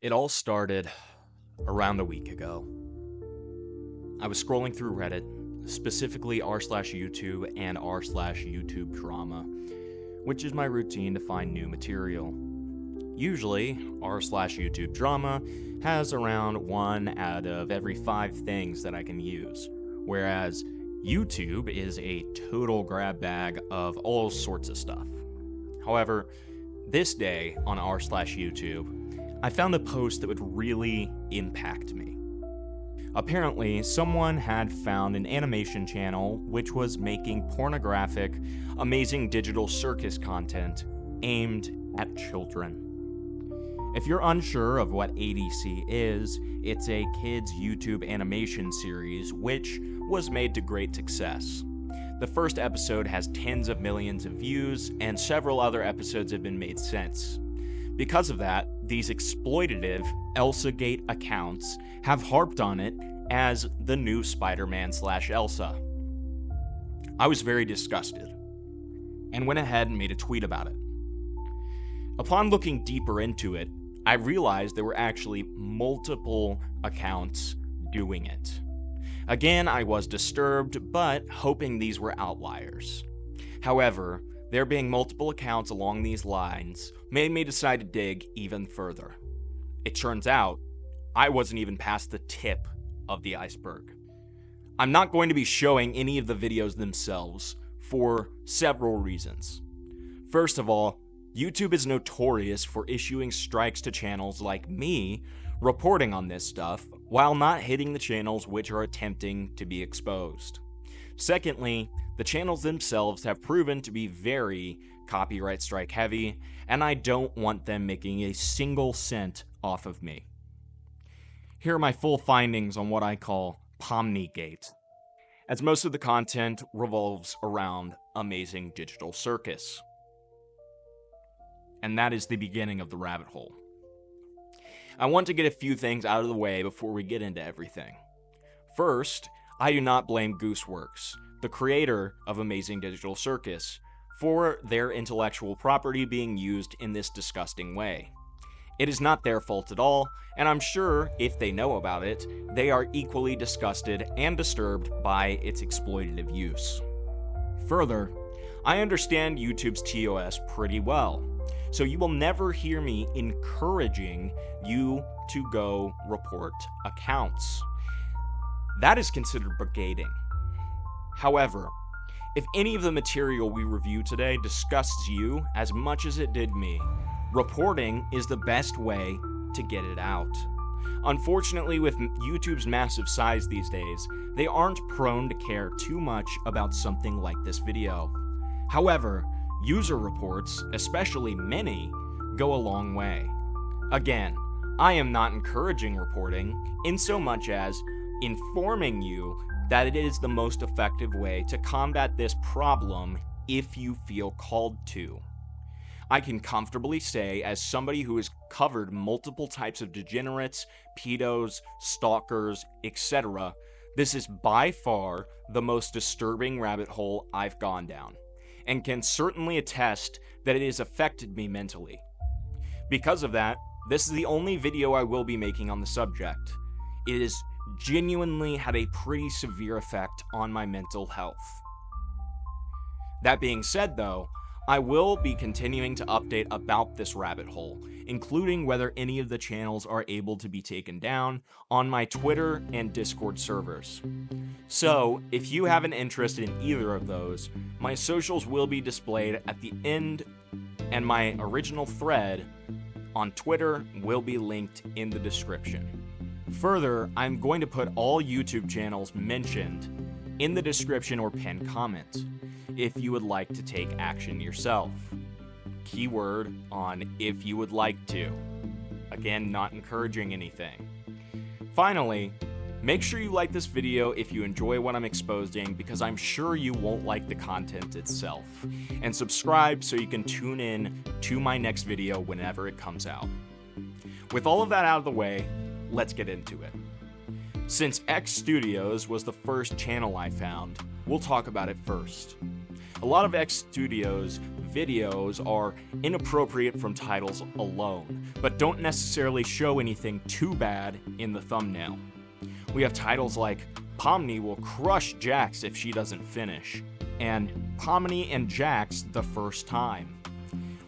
It all started around a week ago. I was scrolling through Reddit, specifically r/YouTube and r/YouTube drama, which is my routine to find new material. Usually, r/YouTube drama has around 1 out of every 5 things that I can use, whereas YouTube is a total grab bag of all sorts of stuff. However, this day on r/YouTube, I found a post that would really impact me. Apparently, someone had found an animation channel which was making pornographic, amazing digital circus content aimed at children. If you're unsure of what ADC is, it's a kids' YouTube animation series which was made to great success. The first episode has tens of millions of views, and several other episodes have been made since. Because of that, these exploitative ElsaGate accounts have harped on it as the new Spider-Man/Elsa. I was very disgusted, and went ahead and made a tweet about it. Upon looking deeper into it, I realized there were actually multiple accounts doing it. Again, I was disturbed, but hoping these were outliers. However, there being multiple accounts along these lines made me decide to dig even further. It turns out, I wasn't even past the tip of the iceberg. I'm not going to be showing any of the videos themselves for several reasons. First of all, YouTube is notorious for issuing strikes to channels like me reporting on this stuff while not hitting the channels which are attempting to be exposed. Secondly, the channels themselves have proven to be very copyright strike heavy, and I don't want them making a single cent off of me. Here are my full findings on what I call PomniGate, as most of the content revolves around Amazing Digital Circus. And that is the beginning of the rabbit hole. I want to get a few things out of the way before we get into everything. First, I do not blame Gooseworks, the creator of Amazing Digital Circus, for their intellectual property being used in this disgusting way. It is not their fault at all, and I'm sure if they know about it, they are equally disgusted and disturbed by its exploitative use. Further, I understand YouTube's TOS pretty well, so you will never hear me encouraging you to go report accounts. That is considered brigading. However, if any of the material we review today disgusts you as much as it did me, reporting is the best way to get it out. Unfortunately, with YouTube's massive size these days, they aren't prone to care too much about something like this video. However, user reports, especially many, go a long way. Again, I am not encouraging reporting, in so much as informing you that it is the most effective way to combat this problem if you feel called to. I can comfortably say, as somebody who has covered multiple types of degenerates, pedos, stalkers, etc., this is by far the most disturbing rabbit hole I've gone down, and can certainly attest that it has affected me mentally. Because of that, this is the only video I will be making on the subject. It has genuinely had a pretty severe effect on my mental health. That being said though, I will be continuing to update about this rabbit hole, including whether any of the channels are able to be taken down on my Twitter and Discord servers. So, if you have an interest in either of those, my socials will be displayed at the end, and my original thread on Twitter will be linked in the description. Further, I'm going to put all YouTube channels mentioned in the description or pinned comment if you would like to take action yourself. Keyword on if you would like to. Again, not encouraging anything. Finally, make sure you like this video if you enjoy what I'm exposing, because I'm sure you won't like the content itself. And subscribe so you can tune in to my next video whenever it comes out. With all of that out of the way, let's get into it. Since X Studios was the first channel I found, we'll talk about it first. A lot of X Studios' videos are inappropriate from titles alone, but don't necessarily show anything too bad in the thumbnail. We have titles like Pomni will crush Jax if she doesn't finish, and Pomni and Jax the first time.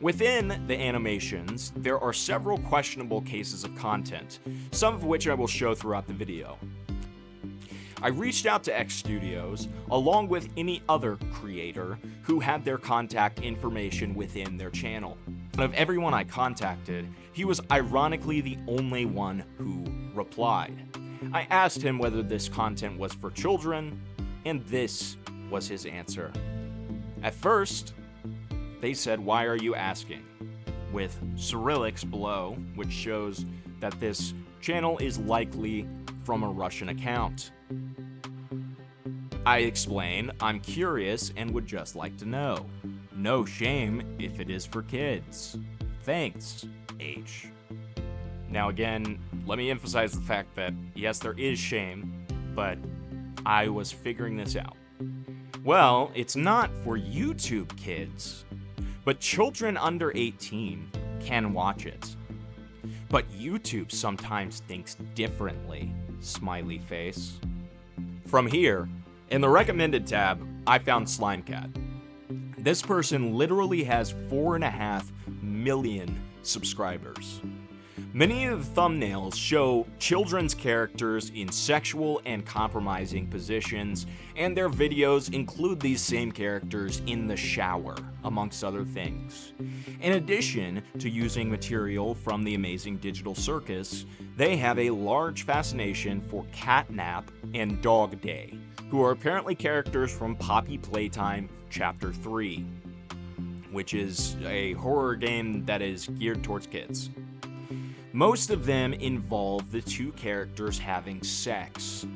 Within the animations, there are several questionable cases of content, some of which I will show throughout the video. I reached out to X Studios, along with any other creator who had their contact information within their channel. And of everyone I contacted, he was ironically the only one who replied. I asked him whether this content was for children, and this was his answer. At first, they said, "Why are you asking?" with Cyrillics below, which shows that this channel is likely from a Russian account. I explain, "I'm curious and would just like to know. No shame if it is for kids. Thanks, H." Now again, let me emphasize the fact that yes, there is shame, but I was figuring this out. Well, it's not for YouTube kids, but children under 18 can watch it. But YouTube sometimes thinks differently, smiley face. From here, in the recommended tab, I found Slimecat. This person literally has 4.5 million subscribers. Many of the thumbnails show children's characters in sexual and compromising positions, and their videos include these same characters in the shower, amongst other things. In addition to using material from the Amazing Digital Circus, they have a large fascination for Catnap and Dog Day, who are apparently characters from Poppy Playtime Chapter 3, which is a horror game that is geared towards kids. Most of them involve the two characters having sex.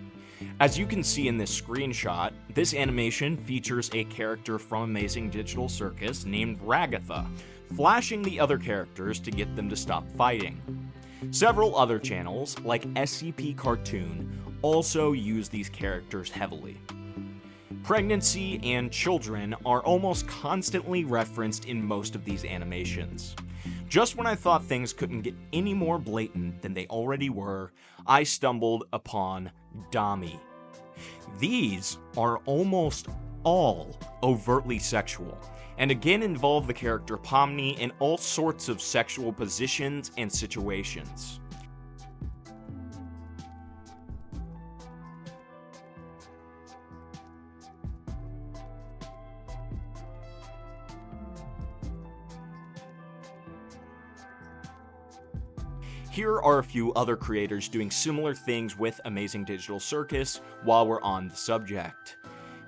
As you can see in this screenshot, this animation features a character from Amazing Digital Circus named Ragatha, flashing the other characters to get them to stop fighting. Several other channels, like SCP Cartoon, also use these characters heavily. Pregnancy and children are almost constantly referenced in most of these animations. Just when I thought things couldn't get any more blatant than they already were, I stumbled upon Dami. These are almost all overtly sexual, and again involve the character Pomni in all sorts of sexual positions and situations. Here are a few other creators doing similar things with Amazing Digital Circus while we're on the subject.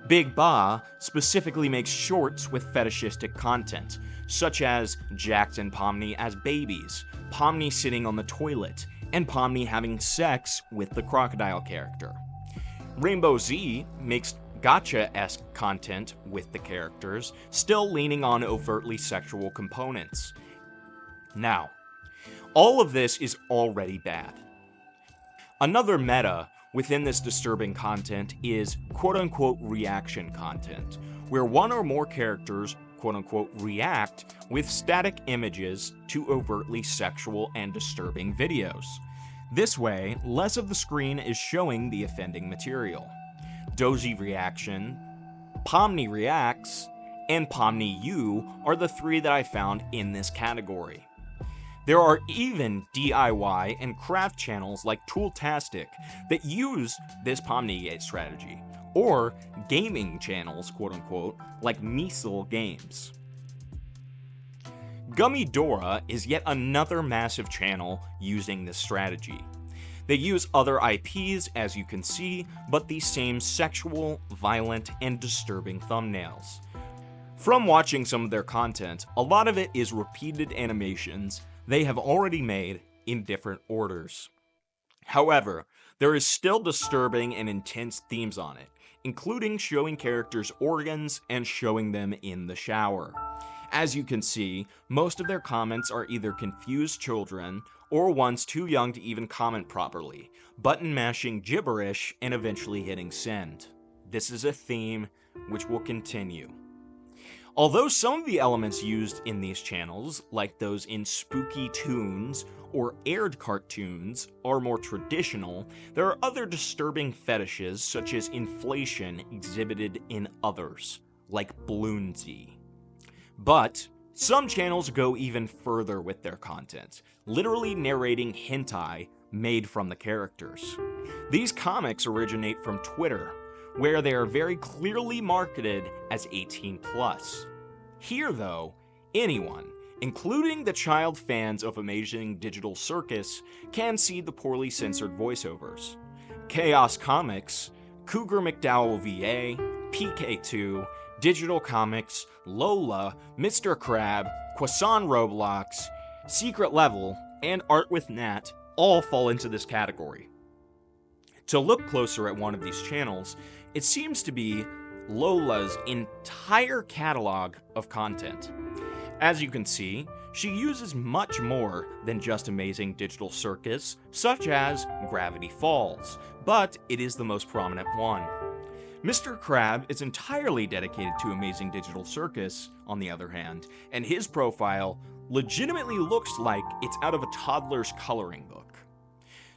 Big Ba specifically makes shorts with fetishistic content, such as Jax and Pomni as babies, Pomni sitting on the toilet, and Pomni having sex with the crocodile character. Rainbow Z makes gacha-esque content with the characters, still leaning on overtly sexual components. Now, all of this is already bad. Another meta within this disturbing content is quote-unquote reaction content, where one or more characters quote-unquote react with static images to overtly sexual and disturbing videos. This way, less of the screen is showing the offending material. Dozy Reaction, Pomni Reacts, and Pomni U are the three that I found in this category. There are even DIY and craft channels like Tooltastic that use this PomniGate strategy, or gaming channels, quote-unquote, like Measle Games. Gummy Dora is yet another massive channel using this strategy. They use other IPs, as you can see, but these same sexual, violent, and disturbing thumbnails. From watching some of their content, a lot of it is repeated animations they have already made in different orders. However, there is still disturbing and intense themes on it, including showing characters' organs and showing them in the shower. As you can see, most of their comments are either confused children or ones too young to even comment properly, button mashing gibberish and eventually hitting send. This is a theme which will continue. Although some of the elements used in these channels, like those in Spooky Toons or aired cartoons, are more traditional, there are other disturbing fetishes such as inflation exhibited in others, like Bloonsy. But some channels go even further with their content, literally narrating hentai made from the characters. These comics originate from Twitter, where they are very clearly marketed as 18+. Here, though, anyone, including the child fans of Amazing Digital Circus, can see the poorly censored voiceovers. Chaos Comics, Cougar McDowell VA, PK2, Digital Comics, Lola, Mr. Crab, Quasan Roblox, Secret Level, and Art with Nat all fall into this category. To look closer at one of these channels, it seems to be Lola's entire catalog of content. As you can see, she uses much more than just Amazing Digital Circus, such as Gravity Falls, but it is the most prominent one. Mr. Crab is entirely dedicated to Amazing Digital Circus, on the other hand, and his profile legitimately looks like it's out of a toddler's coloring book.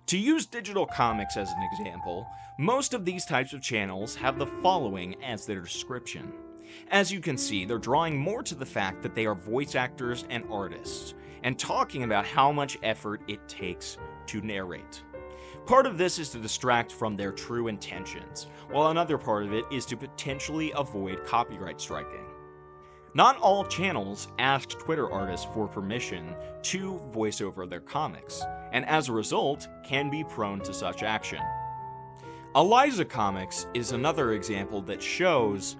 To use Digital Comics as an example, most of these types of channels have the following as their description. As you can see, they're drawing more to the fact that they are voice actors and artists, and talking about how much effort it takes to narrate. Part of this is to distract from their true intentions, while another part of it is to potentially avoid copyright striking. Not all channels ask Twitter artists for permission to voice over their comics, and as a result, can be prone to such action. Eliza Comics is another example that shows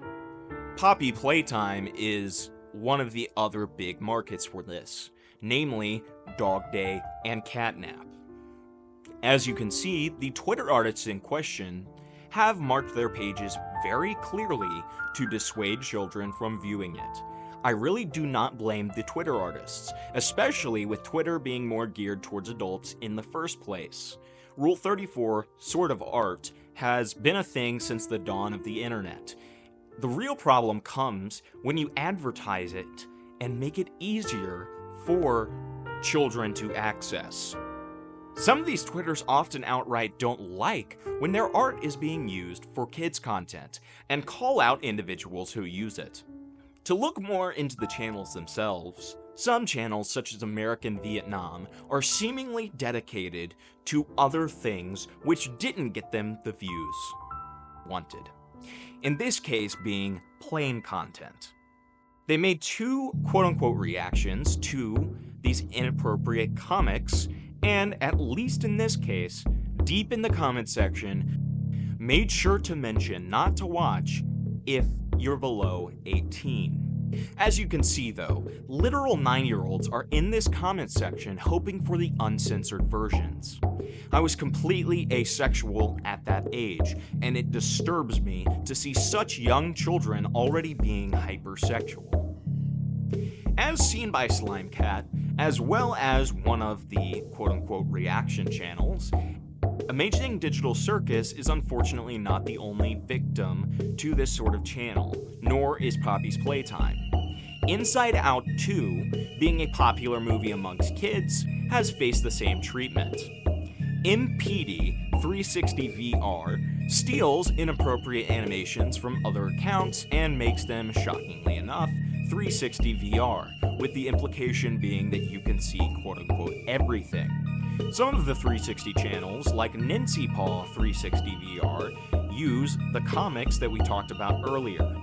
Poppy Playtime is one of the other big markets for this, namely Dog Day and Catnap. As you can see, the Twitter artists in question have marked their pages very clearly to dissuade children from viewing it. I really do not blame the Twitter artists, especially with Twitter being more geared towards adults in the first place. Rule 34, sort of art, has been a thing since the dawn of the internet. The real problem comes when you advertise it and make it easier for children to access. Some of these Twitters often outright don't like when their art is being used for kids' content and call out individuals who use it. To look more into the channels themselves, some channels such as American Vietnam are seemingly dedicated to other things which didn't get them the views wanted. In this case being plain content. They made two quote-unquote reactions to these inappropriate comics, and at least in this case, deep in the comment section, made sure to mention not to watch if you're below 18. As you can see though, literal 9-year-olds are in this comment section hoping for the uncensored versions. I was completely asexual at that age, and it disturbs me to see such young children already being hypersexual. As seen by Slimecat, as well as one of the quote-unquote reaction channels, Amazing Digital Circus is unfortunately not the only victim to this sort of channel, nor is Poppy's Playtime. Inside Out 2, being a popular movie amongst kids, has faced the same treatment. MPD 360 VR steals inappropriate animations from other accounts and makes them, shockingly enough, 360 VR, with the implication being that you can see quote-unquote everything. Some of the 360 channels, like Nancy Paw 360 VR, use the comics that we talked about earlier.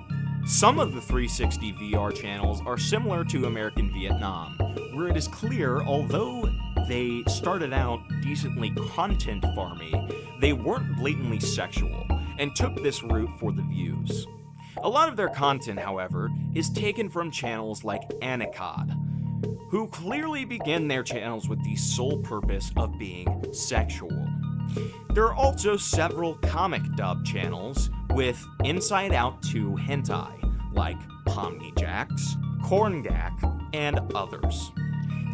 Some of the 360 VR channels are similar to American Vietnam, where it is clear, although they started out decently content farmy, they weren't blatantly sexual, and took this route for the views. A lot of their content, however, is taken from channels like Anicod, who clearly begin their channels with the sole purpose of being sexual. There are also several comic dub channels with Inside Out 2 hentai, like PomniGate, Corngak, and others.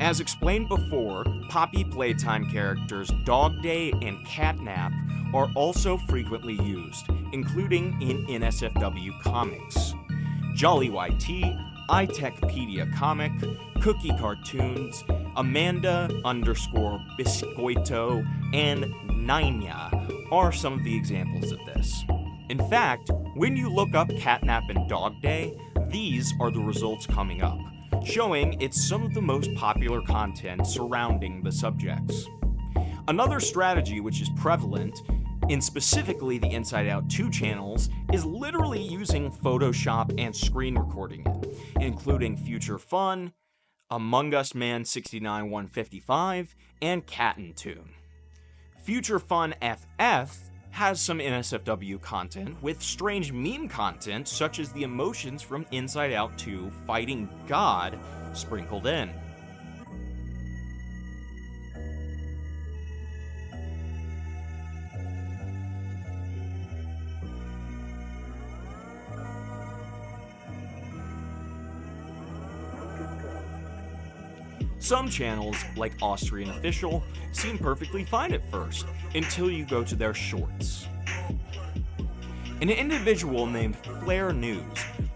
As explained before, Poppy Playtime characters Dog Day and Catnap are also frequently used, including in NSFW comics. Jolly YT, iTechpedia Comic, Cookie Cartoons, Amanda_Biscoito, and Nina are some of the examples of this. In fact, when you look up Catnap and Dog Day, these are the results coming up, showing it's some of the most popular content surrounding the subjects. Another strategy which is prevalent in specifically the Inside Out 2 channels is literally using Photoshop and screen recording it, including Future Fun, Among Us Man 69155, and Cattentoon. Future Fun FF has some NSFW content with strange meme content such as the emotions from Inside Out 2 Fighting God sprinkled in. Some channels, like Austrian Official, seem perfectly fine at first, until you go to their shorts. An individual named Flare News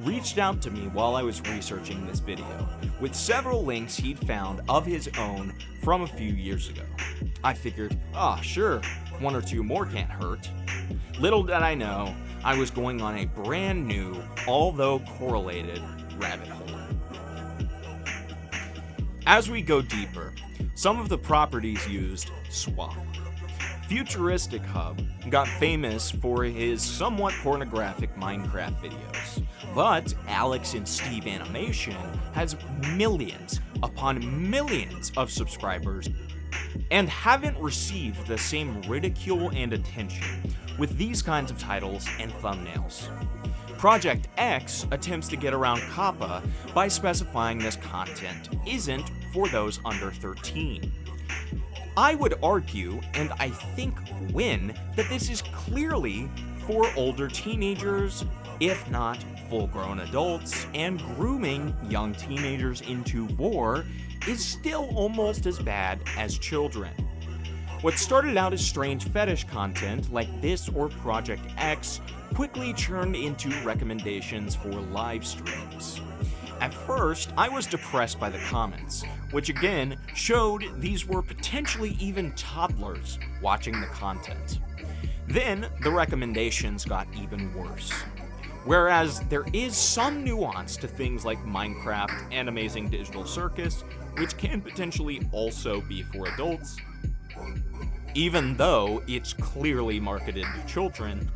reached out to me while I was researching this video, with several links he'd found of his own from a few years ago. I figured, sure, one or two more can't hurt. Little did I know, I was going on a brand new, although correlated, rabbit hole. As we go deeper, some of the properties used swap. Futuristic Hub got famous for his somewhat pornographic Minecraft videos, but Alex and Steve Animation has millions upon millions of subscribers and haven't received the same ridicule and attention with these kinds of titles and thumbnails. Project X attempts to get around COPPA by specifying this content isn't for those under 13. I would argue, and I think win, that this is clearly for older teenagers, if not full-grown adults, and grooming young teenagers into war is still almost as bad as children. What started out as strange fetish content like this or Project X quickly turned into recommendations for live streams. At first, I was depressed by the comments, which again showed these were potentially even toddlers watching the content. Then, the recommendations got even worse. Whereas there is some nuance to things like Minecraft and Amazing Digital Circus, which can potentially also be for adults, even though it's clearly marketed to children.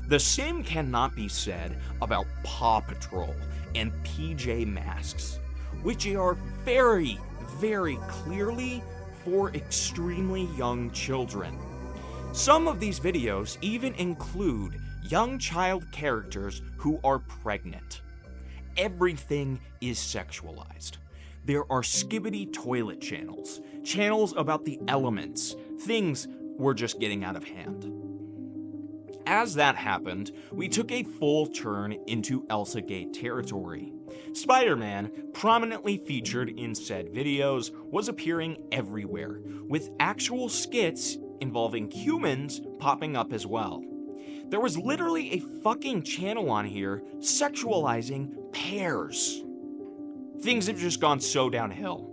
The same cannot be said about Paw Patrol and PJ Masks, which are very, very clearly for extremely young children. Some of these videos even include young child characters who are pregnant. Everything is sexualized. There are skibbity toilet channels, channels about the elements, things were just getting out of hand. As that happened, we took a full turn into ElsaGate territory. Spider-Man, prominently featured in said videos, was appearing everywhere, with actual skits involving humans popping up as well. There was literally a fucking channel on here sexualizing pears. Things have just gone so downhill.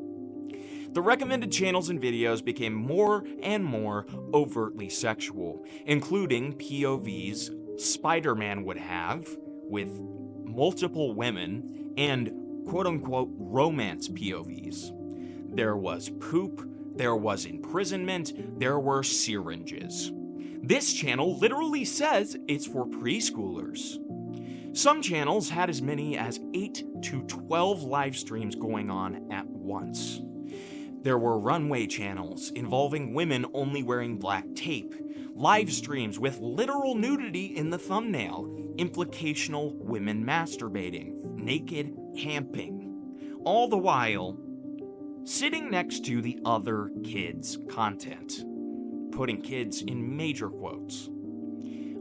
The recommended channels and videos became more and more overtly sexual, including POVs Spider-Man would have with multiple women and quote-unquote romance POVs. There was poop, there was imprisonment, there were syringes. This channel literally says it's for preschoolers. Some channels had as many as 8 to 12 live streams going on at once. There were runway channels involving women only wearing black tape, live streams with literal nudity in the thumbnail, implicational women masturbating, naked camping, all the while sitting next to the other kids' content, putting kids in major quotes.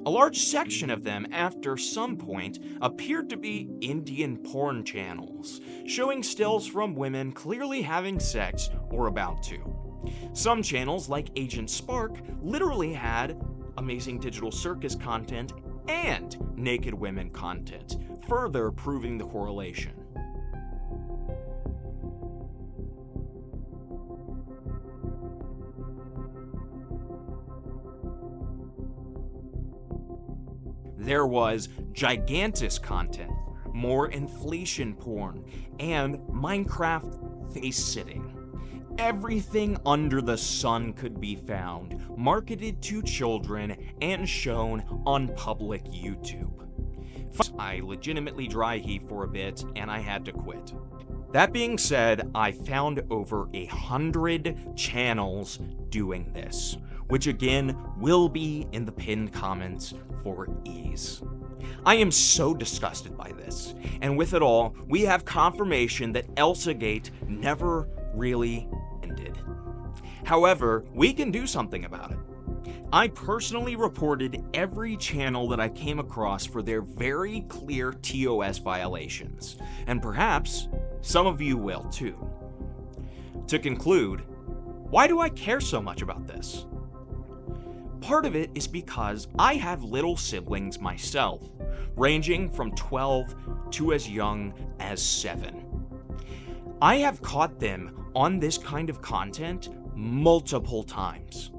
A large section of them, after some point, appeared to be Indian porn channels, showing stills from women clearly having sex or about to. Some channels, like Agent Spark, literally had Amazing Digital Circus content and naked women content, further proving the correlation. There was Gigantus content, more inflation porn, and Minecraft face-sitting. Everything under the sun could be found, marketed to children, and shown on public YouTube. I legitimately dry heaved for a bit, and I had to quit. That being said, I found over 100 channels doing this, which again will be in the pinned comments for ease. I am so disgusted by this, and with it all, we have confirmation that ElsaGate never really ended. However, we can do something about it. I personally reported every channel that I came across for their very clear TOS violations, and perhaps some of you will too. To conclude, why do I care so much about this? Part of it is because I have little siblings myself, ranging from 12 to as young as 7. I have caught them on this kind of content multiple times.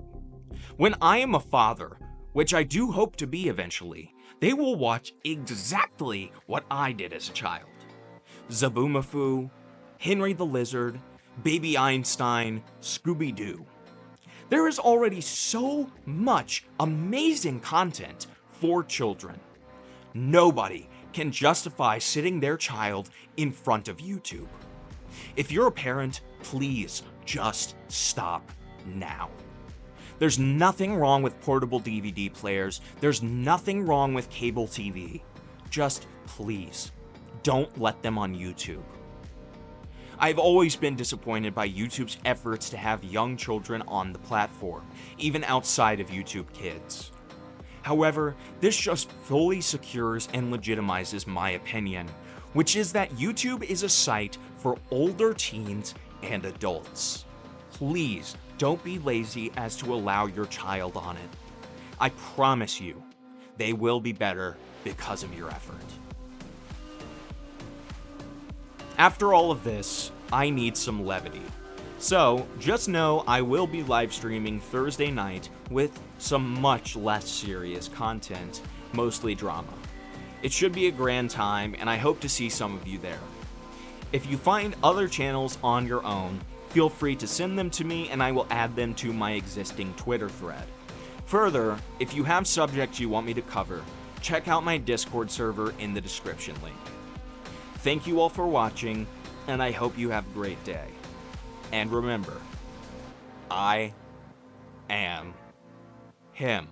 When I am a father, which I do hope to be eventually, they will watch exactly what I did as a child. Zaboomafoo, Henry the Lizard, Baby Einstein, Scooby-Doo. There is already so much amazing content for children. Nobody can justify sitting their child in front of YouTube. If you're a parent, please just stop now. There's nothing wrong with portable DVD players. There's nothing wrong with cable TV. Just please, don't let them on YouTube. I've always been disappointed by YouTube's efforts to have young children on the platform, even outside of YouTube Kids. However, this just fully secures and legitimizes my opinion, which is that YouTube is a site for older teens and adults. Please don't be lazy as to allow your child on it. I promise you, they will be better because of your effort. After all of this, I need some levity. So, just know I will be live streaming Thursday night with some much less serious content, mostly drama. It should be a grand time, and I hope to see some of you there. If you find other channels on your own, feel free to send them to me and I will add them to my existing Twitter thread. Further, if you have subjects you want me to cover, check out my Discord server in the description link. Thank you all for watching, and I hope you have a great day. And remember, I am him.